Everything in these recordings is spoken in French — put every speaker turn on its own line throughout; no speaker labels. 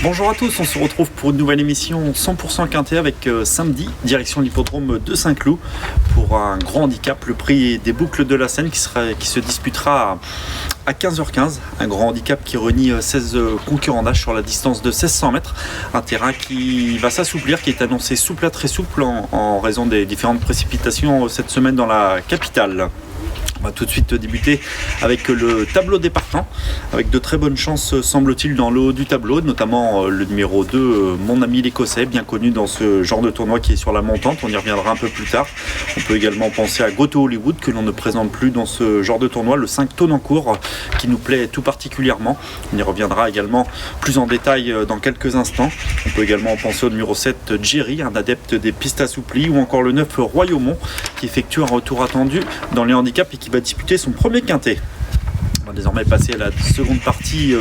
Bonjour à tous, on se retrouve pour une nouvelle émission 100% quintet avec samedi, direction l'hippodrome de Saint-Cloud pour un grand handicap, le prix des boucles de la Seine qui se disputera à 15h15. Un grand handicap qui réunit 16 concurrents d'âge sur la distance de 1600 mètres. Un terrain qui va s'assouplir, qui est annoncé souple à très souple en raison des différentes précipitations cette semaine dans la capitale. On va tout de suite débuter avec le tableau des partants, avec de très bonnes chances semble-t-il dans le haut du tableau, notamment le numéro 2, Mon Ami l'Écossais, bien connu dans ce genre de tournoi qui est sur la montante, on y reviendra un peu plus tard. On peut également penser à Goto Hollywood que l'on ne présente plus dans ce genre de tournoi, le 5 Tonencourt qui nous plaît tout particulièrement. On y reviendra également plus en détail dans quelques instants. On peut également penser au numéro 7, Jerry, un adepte des pistes assouplies, ou encore le 9, Royaumont qui effectue un retour attendu dans les handicaps et qui va disputer son premier quintet. On va désormais passer à la seconde partie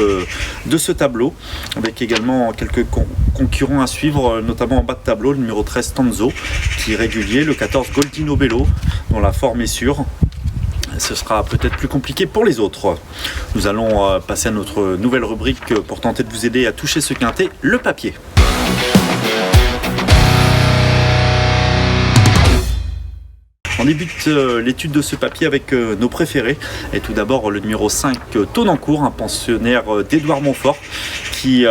de ce tableau, avec également quelques concurrents à suivre, notamment en bas de tableau, le numéro 13 Tanzo, qui est régulier, le 14 Goldino Bello, dont la forme est sûre. Ce sera peut-être plus compliqué pour les autres. Nous allons passer à notre nouvelle rubrique pour tenter de vous aider à toucher ce quintet, le papier. On débute l'étude de ce papier avec nos préférés. Et tout d'abord le numéro 5, Tonencourt, un pensionnaire d'Édouard Montfort qui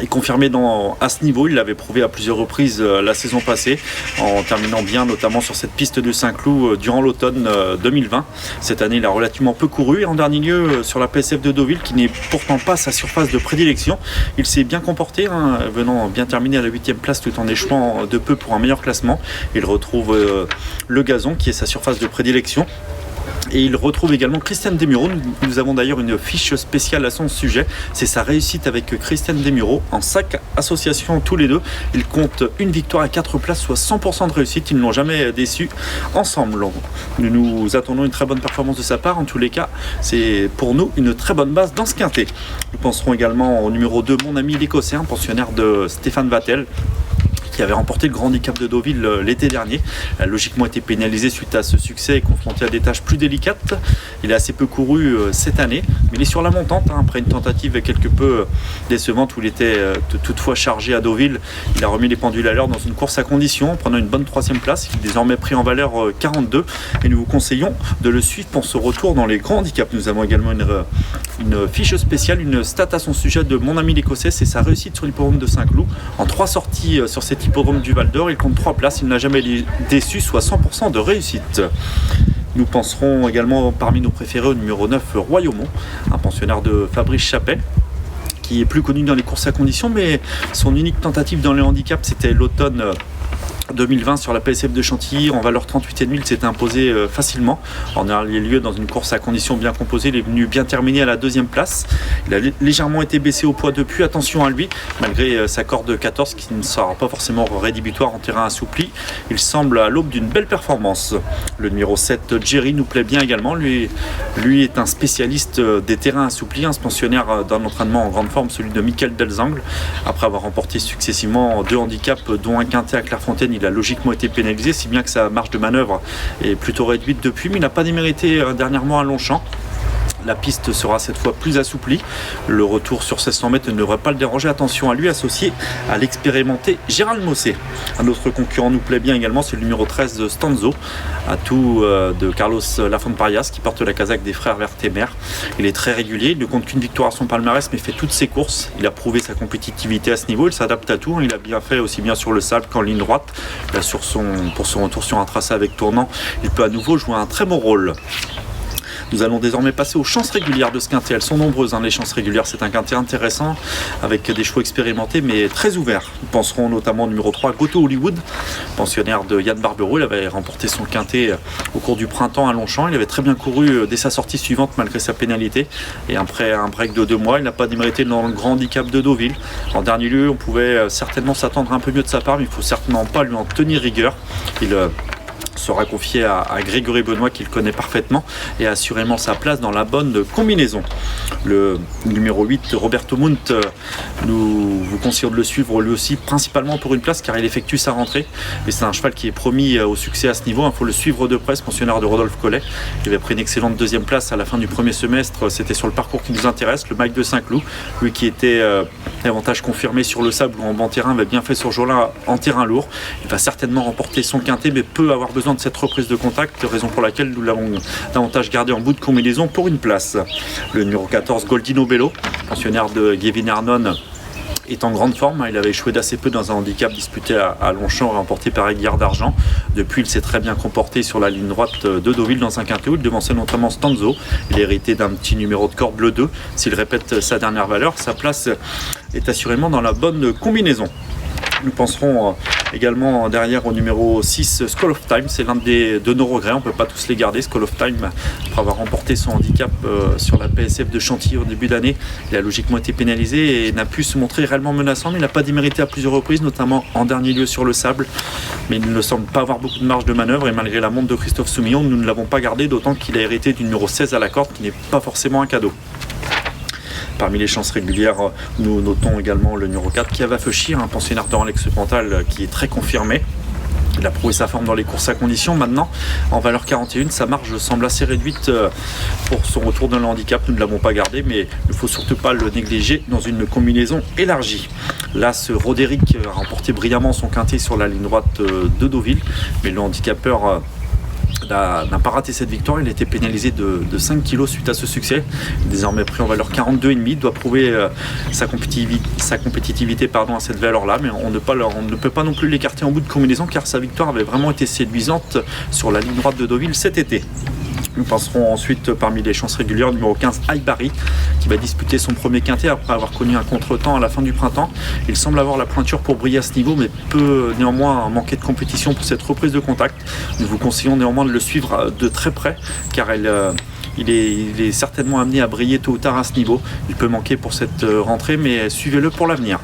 est confirmé à ce niveau. Il l'avait prouvé à plusieurs reprises la saison passée, en terminant bien notamment sur cette piste de Saint-Cloud durant l'automne 2020. Cette année, il a relativement peu couru. Et en dernier lieu, sur la PSF de Deauville, qui n'est pourtant pas sa surface de prédilection, il s'est bien comporté, venant bien terminer à la 8e place tout en échouant de peu pour un meilleur classement. Il retrouve le gazon, qui est sa surface de prédilection. Et il retrouve également Christiane Desmureaux. Nous avons d'ailleurs une fiche spéciale à son sujet. C'est sa réussite avec Christiane Desmureaux en 5 associations tous les deux. Ils comptent une victoire à 4 places, soit 100% de réussite. Ils ne l'ont jamais déçu ensemble. Nous attendons une très bonne performance de sa part. En tous les cas, c'est pour nous une très bonne base dans ce quintet. Nous penserons également au numéro 2, Mon Ami l'Écossais, un pensionnaire de Stéphane Vattel, qui avait remporté le grand handicap de Deauville l'été dernier. Il a logiquement été pénalisé suite à ce succès et confronté à des tâches plus délicates. Il a assez peu couru cette année, mais il est sur la montante. Après une tentative quelque peu décevante où il était toutefois chargé à Deauville, il a remis les pendules à l'heure dans une course à condition, en prenant une bonne 3e place. Il est désormais pris en valeur 42 et nous vous conseillons de le suivre pour ce retour dans les grands handicaps. Nous avons également une fiche spéciale, une stat à son sujet de Mon Ami l'Écossais. C'est sa réussite sur l'hippodrome de Saint-Cloud. En 3 sorties sur cet hippodrome du Val d'Or, il compte 3 places, il n'a jamais déçu, soit 100% de réussite. Nous penserons également parmi nos préférés au numéro 9, Royaumont, un pensionnaire de Fabrice Chapelle, qui est plus connu dans les courses à conditions, mais son unique tentative dans les handicaps, c'était l'automne 2020 sur la PSF de Chantilly en valeur 38,5. Il s'est imposé facilement en dernier lieu dans une course à conditions bien composée. Il est venu bien terminer à la 2e place. Il a légèrement été baissé au poids depuis, attention à lui, malgré sa corde 14 qui ne sera pas forcément rédhibitoire en terrain assoupli. Il semble à l'aube d'une belle performance. Le numéro 7, Jerry, nous plaît bien également. Lui est un spécialiste des terrains assouplis, un pensionnaire d'un entraînement en grande forme, celui de Michael Delzangle. Après avoir remporté successivement 2 handicaps, dont un quintet à Clairefontaine, il a logiquement été pénalisé, si bien que sa marge de manœuvre est plutôt réduite depuis, mais il n'a pas démérité dernièrement à Longchamp. La piste sera cette fois plus assouplie. Le retour sur 1600 mètres ne devrait pas le déranger. Attention à lui, associé à l'expérimenté Gérald Mossé. Un autre concurrent nous plaît bien également, c'est le numéro 13, Stanzo, atout de Carlos Lafont-Parias, qui porte la casaque des frères Vertemer. Il est très régulier, il ne compte qu'une victoire à son palmarès, mais fait toutes ses courses. Il a prouvé sa compétitivité à ce niveau, il s'adapte à tout. Il a bien fait aussi bien sur le sable qu'en ligne droite. Là, pour son retour sur un tracé avec tournant, il peut à nouveau jouer un très bon rôle. Nous allons désormais passer aux chances régulières de ce quintet. Elles sont nombreuses, les chances régulières. C'est un quintet intéressant avec des choix expérimentés mais très ouverts. Nous penserons notamment au numéro 3, Goto Hollywood, pensionnaire de Yann Barbero. Il avait remporté son quintet au cours du printemps à Longchamp. Il avait très bien couru dès sa sortie suivante malgré sa pénalité. Et après un break de 2 mois, il n'a pas démérité dans le grand handicap de Deauville. En dernier lieu, on pouvait certainement s'attendre un peu mieux de sa part, mais il ne faut certainement pas lui en tenir rigueur. Il sera confié à Grégory Benoît, qu'il connaît parfaitement, et a assurément sa place dans la bonne combinaison. Le numéro 8, Roberto Munt, nous vous conseillons de le suivre lui aussi, principalement pour une place car il effectue sa rentrée, et c'est un cheval qui est promis au succès à ce niveau. Il faut le suivre de près, pensionnaire de Rodolphe Collet. Il avait pris une excellente 2e place à la fin du premier semestre. C'était sur le parcours qui nous intéresse, le Mike de Saint-Cloud, lui qui était Avantage confirmé sur le sable ou en banc terrain, va bien fait sur jour-là en terrain lourd. Il va certainement remporter son quintet, mais peut avoir besoin de cette reprise de contact, raison pour laquelle nous l'avons davantage gardé en bout de combinaison pour une place. Le numéro 14, Goldino Bello, pensionnaire de Gavin Arnon, est en grande forme. Il avait échoué d'assez peu dans un handicap disputé à Longchamp, remporté par Aiguillard d'Argent. Depuis, il s'est très bien comporté sur la ligne droite de Deauville dans un quintet où il devançait notamment Stanzo. Il a hérité d'un petit numéro de corde, le 2. S'il répète sa dernière valeur, sa place est assurément dans la bonne combinaison. Nous penserons également derrière au numéro 6, Skull of Time. C'est l'un de nos regrets, on ne peut pas tous les garder. Skull of Time, après avoir remporté son handicap sur la PSF de Chantilly au début d'année, il a logiquement été pénalisé et n'a pu se montrer réellement menaçant, mais il n'a pas démérité à plusieurs reprises, notamment en dernier lieu sur le sable. Mais il ne semble pas avoir beaucoup de marge de manœuvre et malgré la montre de Christophe Soumillon, nous ne l'avons pas gardé, d'autant qu'il a hérité du numéro 16 à la corde, qui n'est pas forcément un cadeau. Parmi les chances régulières, nous notons également le numéro 4, Kiava Feuchir, un pensionnaire d'Orlex Pantal qui est très confirmé. Il a prouvé sa forme dans les courses à condition. Maintenant, en valeur 41, sa marge semble assez réduite pour son retour dans le handicap. Nous ne l'avons pas gardé, mais il ne faut surtout pas le négliger dans une combinaison élargie. Là, ce Roderick a remporté brillamment son quintet sur la ligne droite de Deauville, mais le handicapeur n'a pas raté cette victoire. Il a été pénalisé de 5 kg suite à ce succès. Désormais pris en valeur 42,5, il doit prouver sa compétitivité à cette valeur-là, mais on ne peut pas non plus l'écarter en bout de combinaison car sa victoire avait vraiment été séduisante sur la ligne droite de Deauville cet été. Nous passerons ensuite parmi les chances régulières numéro 15, Aibari, qui va disputer son premier quintet après avoir connu un contretemps à la fin du printemps. Il semble avoir la pointure pour briller à ce niveau, mais peut néanmoins manquer de compétition pour cette reprise de contact. Nous vous conseillons néanmoins de le suivre de très près, car il est certainement amené à briller tôt ou tard à ce niveau. Il peut manquer pour cette rentrée, mais suivez-le pour l'avenir.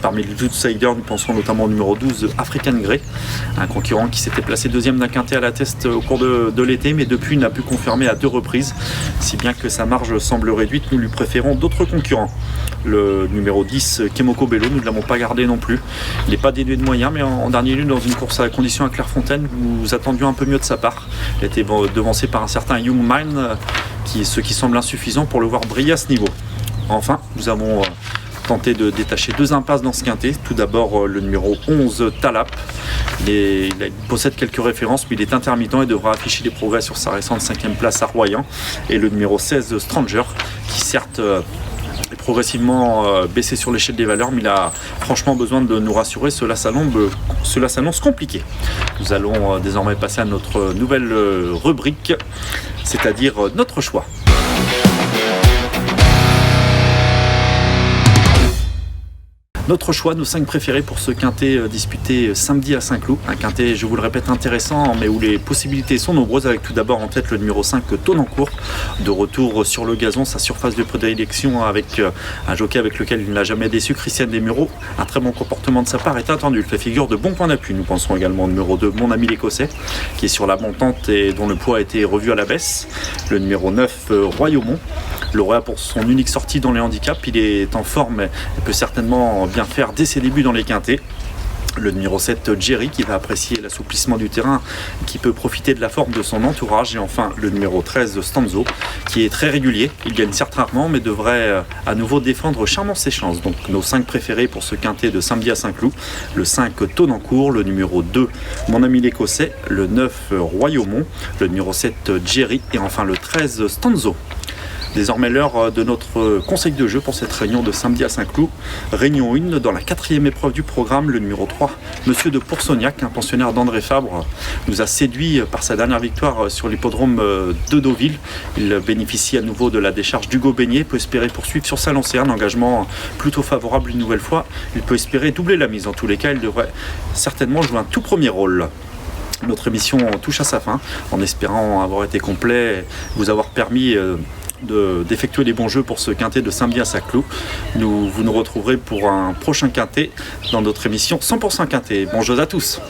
Parmi les outsiders, nous pensons notamment au numéro 12, African Grey, un concurrent qui s'était placé deuxième d'un quintet à la test au cours de l'été, mais depuis il n'a pu confirmer à 2 reprises. Si bien que sa marge semble réduite, nous lui préférons d'autres concurrents. Le numéro 10, Kemoko Bello, nous ne l'avons pas gardé non plus. Il n'est pas dénué de moyens, mais en dernier lieu, dans une course à condition à Clairefontaine, nous attendions un peu mieux de sa part. Il a été devancé par un certain Young Mine, ce qui semble insuffisant pour le voir briller à ce niveau. Enfin, nous avons tenter de détacher 2 impasses dans ce quintet. Tout d'abord le numéro 11, Talap. Il possède quelques références, mais il est intermittent et devra afficher des progrès sur sa récente 5e place à Royan. Et le numéro 16, Stranger, qui certes est progressivement baissé sur l'échelle des valeurs, mais il a franchement besoin de nous rassurer. Cela s'annonce compliqué. Nous allons désormais passer à notre nouvelle rubrique, c'est-à-dire notre choix. Notre choix, nos 5 préférés pour ce quintet disputé samedi à Saint-Cloud. Un quintet, je vous le répète, intéressant, mais où les possibilités sont nombreuses, avec tout d'abord en tête le numéro 5, Tonancourt, de retour sur le gazon, sa surface de prédilection avec un jockey avec lequel il n'a jamais déçu, Christian Desmureaux. Un très bon comportement de sa part est attendu, il fait figure de bon point d'appui. Nous pensons également au numéro 2, Mon Ami l'Écossais, qui est sur la montante et dont le poids a été revu à la baisse. Le numéro 9, Royaumont, lauréat pour son unique sortie dans les handicaps. Il est en forme et peut certainement bien faire dès ses débuts dans les quintets. Le numéro 7, Jerry, qui va apprécier l'assouplissement du terrain, qui peut profiter de la forme de son entourage. Et enfin, le numéro 13, Stanzo, qui est très régulier. Il gagne certes rarement, mais devrait à nouveau défendre charmant ses chances. Donc nos 5 préférés pour ce quintet de samedi à Saint-Cloud. Le 5, Tonancourt. Le numéro 2, Mon Ami l'Écossais. Le 9, Royaumont. Le numéro 7, Jerry. Et enfin le 13, Stanzo. Désormais l'heure de notre conseil de jeu pour cette réunion de samedi à Saint-Cloud. Réunion 1, dans la 4e épreuve du programme, le numéro 3, Monsieur de Poursognac, un pensionnaire d'André Fabre, nous a séduit par sa dernière victoire sur l'hippodrome de Deauville. Il bénéficie à nouveau de la décharge d'Hugo Beignet, peut espérer poursuivre sur sa lancée, un engagement plutôt favorable une nouvelle fois. Il peut espérer doubler la mise. En tous les cas, il devrait certainement jouer un tout premier rôle. Notre émission touche à sa fin, en espérant avoir été complet, vous avoir permis d'effectuer les bons jeux pour ce quintet de samedi à Saint-Cloud. Vous nous retrouverez pour un prochain quintet dans notre émission 100% quintet. Bonjour à tous.